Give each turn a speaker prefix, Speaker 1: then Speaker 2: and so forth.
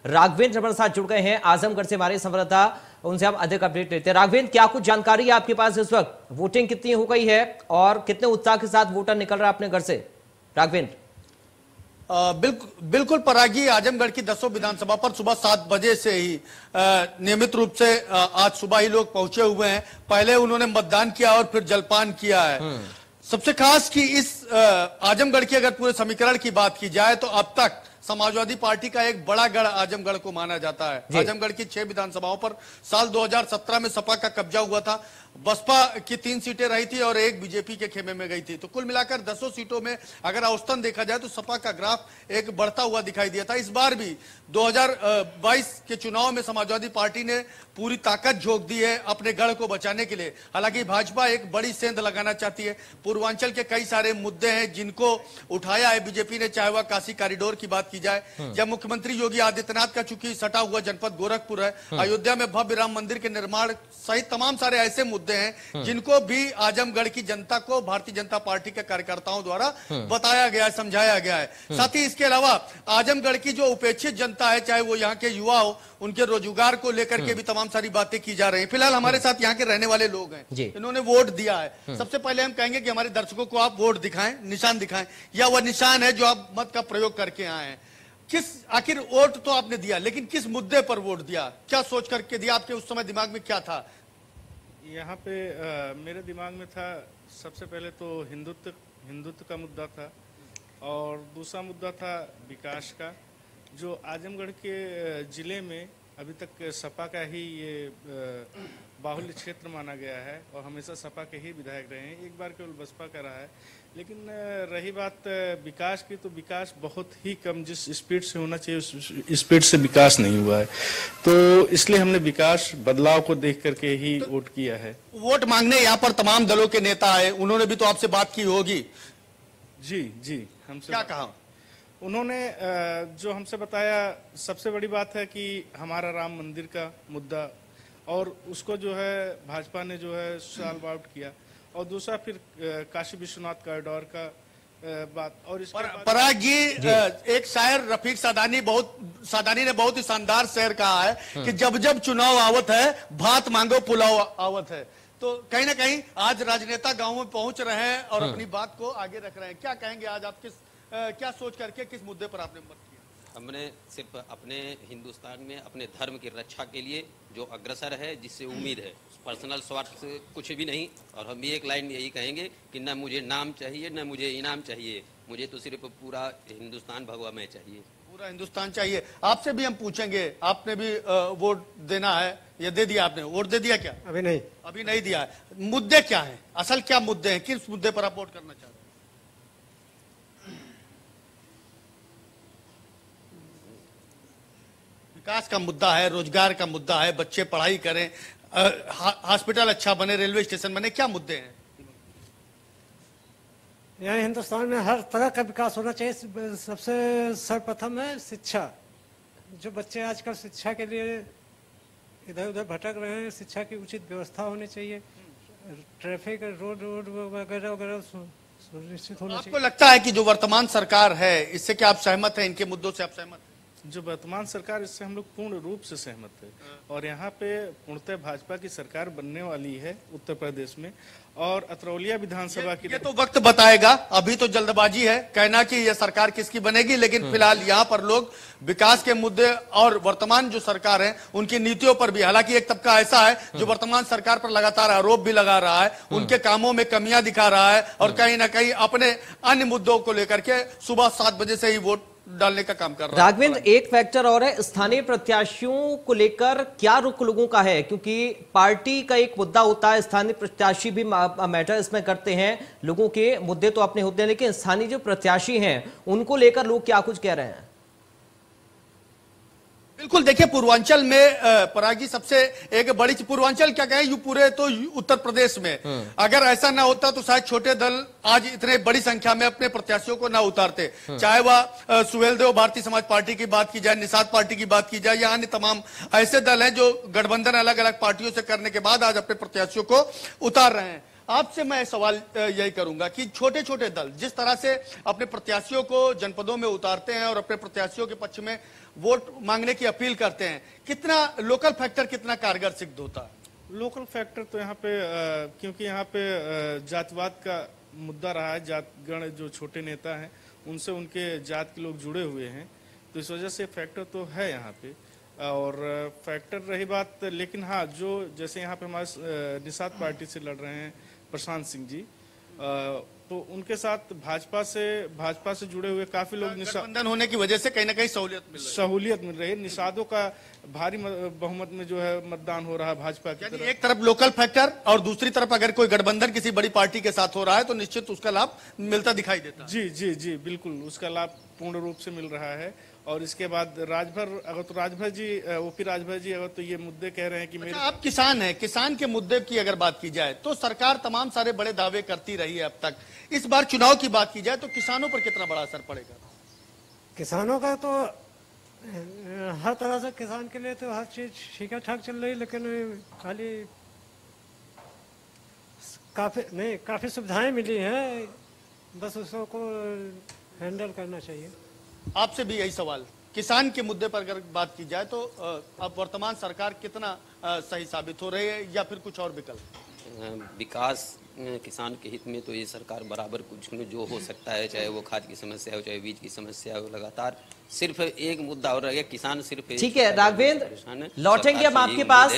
Speaker 1: राघवेंद्र हमारे साथ जुड़ गए हैं आजमगढ़ से, हमारे संवाददाता, उनसे हम अधिक अपडेट लेते हैं। राघवेंद्र, क्या कुछ जानकारी है आपके पास इस वक्त? वोटिंग कितनी हो गई है और कितने उत्साह के साथ वोटर निकल रहा है अपने घर से? राघवेंद्र।
Speaker 2: बिल्कुल परागी, आजमगढ़ की 10 विधानसभा पर सुबह 7 बजे से ही नियमित रूप से आज सुबह ही लोग पहुंचे हुए हैं। पहले उन्होंने मतदान किया और फिर जलपान किया है। सबसे खास कि इस आजमगढ़ की अगर पूरे समीकरण की बात की जाए तो अब तक समाजवादी पार्टी का एक बड़ा गढ़ आजमगढ़ को माना जाता है। आजमगढ़ की 6 विधानसभाओं पर साल 2017 में सपा का कब्जा हुआ था। बसपा की 3 सीटें रही थी और 1 बीजेपी के खेमे में गई थी। तो कुल मिलाकर 10 सीटों में अगर औसतन देखा जाए तो सपा का ग्राफ एक बढ़ता हुआ दिखाई दिया था। इस बार भी 2022 के चुनाव में समाजवादी पार्टी ने पूरी ताकत झोंक दी है अपने गढ़ को बचाने के लिए। हालांकि भाजपा एक बड़ी सेंध लगाना चाहती है। पूर्वांचल के कई सारे मुद्दे हैं जिनको उठाया है बीजेपी ने, चाहे वह काशी कॉरिडोर की बात की जाए या मुख्यमंत्री योगी आदित्यनाथ का चूंकि सटा हुआ जनपद गोरखपुर है, अयोध्या में भव्य राम मंदिर के निर्माण सहित तमाम सारे ऐसे मुद्दे हैं जिनको भी आजमगढ़ की जनता को भारतीय जनता पार्टी के कार्यकर्ताओं द्वारा बताया गया है, समझाया गया है। साथ ही इसके अलावा आजमगढ़ की जो उपेक्षित जनता है, चाहे वो यहाँ के युवा हो, उनके रोजगार को लेकर के भी तमाम सारी बातें की जा रही है। फिलहाल हमारे साथ यहाँ के रहने वाले लोग हैं, इन्होंने वोट दिया है। सबसे पहले हम कहेंगे कि हमारे दर्शकों को आप वोट दिखाएं, निशान दिखाएं, या वह निशान है जो आप मत का प्रयोग करके आए हैं। आखिर वोट तो आपने दिया, लेकिन किस मुद्दे पर वोट दिया, क्या सोच करके दिया, आपके उस समय दिमाग में क्या था?
Speaker 3: यहाँ पे मेरे दिमाग में था, सबसे पहले तो हिंदुत्व का मुद्दा था और दूसरा मुद्दा था विकास का। जो आजमगढ़ के जिले में अभी तक सपा का ही ये बाहुल्य क्षेत्र माना गया है और हमेशा सपा के ही विधायक रहे हैं, एक बार केवल बसपा का रहा है। लेकिन रही बात विकास की, तो विकास बहुत ही कम, जिस स्पीड से होना चाहिए उस स्पीड से विकास नहीं हुआ है। तो इसलिए हमने विकास बदलाव को देख करके ही वोट किया है।
Speaker 2: वोट मांगने यहाँ पर तमाम दलों के नेता आए, उन्होंने भी तो आपसे बात की होगी?
Speaker 3: जी हमसे
Speaker 2: क्या कहा
Speaker 3: उन्होंने? जो हमसे बताया, सबसे बड़ी बात है कि हमारा राम मंदिर का मुद्दा, और उसको जो है भाजपा ने जो है सॉल्व आउट किया, और दूसरा फिर काशी विश्वनाथ कॉरिडोर का बात। और इस
Speaker 2: पराग जी, एक शायर रफीक सादानी ने बहुत ही शानदार शेर कहा है कि जब जब चुनाव आवत है भात मांगो पुलाव आवत है। तो कहीं ना कहीं आज राजनेता गांव में पहुंच रहे हैं और अपनी बात को आगे रख रहे हैं। क्या कहेंगे आज आप, क्या सोच करके किस मुद्दे पर आपने मत किया?
Speaker 4: हमने सिर्फ अपने हिंदुस्तान में अपने धर्म की रक्षा के लिए जो अग्रसर है, जिससे उम्मीद है, पर्सनल स्वार्थ से कुछ भी नहीं। और हम भी एक लाइन यही कहेंगे कि न मुझे नाम चाहिए न मुझे इनाम चाहिए, मुझे तो सिर्फ पूरा हिंदुस्तान भगवा में चाहिए।
Speaker 2: पूरा हिंदुस्तान चाहिए। आपसे भी हम पूछेंगे, आपने भी वोट देना है या दे दिया? आपने वोट दे दिया क्या?
Speaker 5: अभी नहीं
Speaker 2: दिया है। मुद्दे क्या है, असल क्या मुद्दे हैं, किस मुद्दे पर आप वोट करना चाहते हैं? विकास का मुद्दा है, रोजगार का मुद्दा है, बच्चे पढ़ाई करें, हॉस्पिटल अच्छा बने, रेलवे स्टेशन बने, क्या मुद्दे हैं?
Speaker 5: यहाँ हिंदुस्तान में हर तरह का विकास होना चाहिए। सबसे सर्वप्रथम है शिक्षा। जो बच्चे आजकल शिक्षा के लिए इधर उधर भटक रहे हैं, शिक्षा की उचित व्यवस्था होनी चाहिए, ट्रैफिक, रोड वगैरह वगैरह सुनिश्चित होना चाहिए।
Speaker 2: आपको लगता है कि जो वर्तमान सरकार है, इससे क्या आप सहमत हैं? इनके मुद्दों से आप सहमत हैं?
Speaker 3: जो वर्तमान सरकार, इससे हम लोग पूर्ण रूप से सहमत है। और यहाँ पे पूर्णतः भाजपा की सरकार बनने वाली है उत्तर प्रदेश में, और अतरौलिया विधानसभा की।
Speaker 2: ये तो वक्त बताएगा, अभी तो जल्दबाजी है कहना कि यह सरकार किसकी बनेगी। लेकिन फिलहाल यहाँ पर लोग विकास के मुद्दे और वर्तमान जो सरकार है उनकी नीतियों पर भी, हालांकि एक तबका ऐसा है जो वर्तमान सरकार पर लगातार आरोप भी लगा रहा है, उनके कामों में कमियां दिखा रहा है, और कहीं ना कहीं अपने अन्य मुद्दों को लेकर के सुबह 7 बजे से ही वोट डालने का काम कर रहा है।
Speaker 1: राघवेंद्र, एक फैक्टर और है, स्थानीय प्रत्याशियों को लेकर क्या रुख लोगों का है? क्योंकि पार्टी का एक मुद्दा होता है, स्थानीय प्रत्याशी भी मैटर इसमें करते हैं। लोगों के मुद्दे तो अपने होते हैं, लेकिन स्थानीय जो प्रत्याशी हैं उनको लेकर लोग क्या कुछ कह रहे हैं?
Speaker 2: बिल्कुल, देखिए पूर्वांचल में परागी सबसे एक बड़ी, पूर्वांचल क्या कहें, पूरे तो उत्तर प्रदेश में अगर ऐसा ना होता तो शायद छोटे दल आज इतने बड़ी संख्या में अपने प्रत्याशियों को ना उतारते। चाहे वह सुहेलदेव भारतीय समाज पार्टी की बात की जाए, निषाद पार्टी की बात की जाए, या अन्य तमाम ऐसे दल हैं जो गठबंधन अलग अलग पार्टियों से करने के बाद आज अपने प्रत्याशियों को उतार रहे हैं। आपसे मैं सवाल यही करूंगा कि छोटे छोटे दल जिस तरह से अपने प्रत्याशियों को जनपदों में उतारते हैं और अपने प्रत्याशियों के पक्ष में वोट मांगने की अपील करते हैं, कितना लोकल फैक्टर कितना कारगर सिद्ध होता है?
Speaker 3: लोकल फैक्टर तो यहाँ पे क्योंकि यहाँ पे जातवाद का मुद्दा रहा है, जातगण जो छोटे नेता हैं उनसे उनके जात के लोग जुड़े हुए हैं, तो इस वजह से फैक्टर तो है यहाँ पे। और फैक्टर रही बात, लेकिन हाँ जो जैसे यहाँ पे हमारे निषाद पार्टी से लड़ रहे हैं प्रशांत सिंह जी, तो उनके साथ भाजपा से जुड़े हुए काफी लोग
Speaker 2: गठबंधन होने की वजह से कहीं ना कहीं
Speaker 3: सहूलियत मिल रही है। निषादों का भारी बहुमत में जो है मतदान हो रहा है भाजपा की तरफ।
Speaker 2: एक तरफ लोकल फैक्टर और दूसरी तरफ अगर कोई गठबंधन किसी बड़ी पार्टी के साथ हो रहा है तो निश्चित उसका लाभ मिलता दिखाई देता है।
Speaker 3: जी जी जी बिल्कुल, उसका लाभ पूर्ण रूप से मिल रहा है। और इसके बाद राजभर जी, ओपी राजभर जी अगर तो ये मुद्दे कह रहे हैं कि मेरे
Speaker 2: आप किसान हैं, किसान के मुद्दे की अगर बात की जाए तो सरकार तमाम सारे बड़े दावे करती रही है अब तक। इस बार चुनाव की बात की जाए तो किसानों पर कितना बड़ा असर पड़ेगा?
Speaker 5: किसानों का तो हर तरह से किसान के लिए तो हर चीज ठीक ठाक चल रही है, लेकिन खाली काफी सुविधाएं मिली हैं, बस उसको हैंडल करना चाहिए।
Speaker 2: आपसे भी यही सवाल, किसान के मुद्दे पर अगर बात की जाए तो अब वर्तमान सरकार कितना सही साबित हो रही है या फिर कुछ और विकल्प?
Speaker 4: विकास किसान के हित में तो ये सरकार बराबर कुछ न जो हो सकता है, चाहे वो खाद की समस्या हो, चाहे बीज की समस्या हो, लगातार सिर्फ एक मुद्दा और रह गया, किसान सिर्फ।
Speaker 1: ठीक है राघवेंद्र, लौटेंगे हम आपके पास।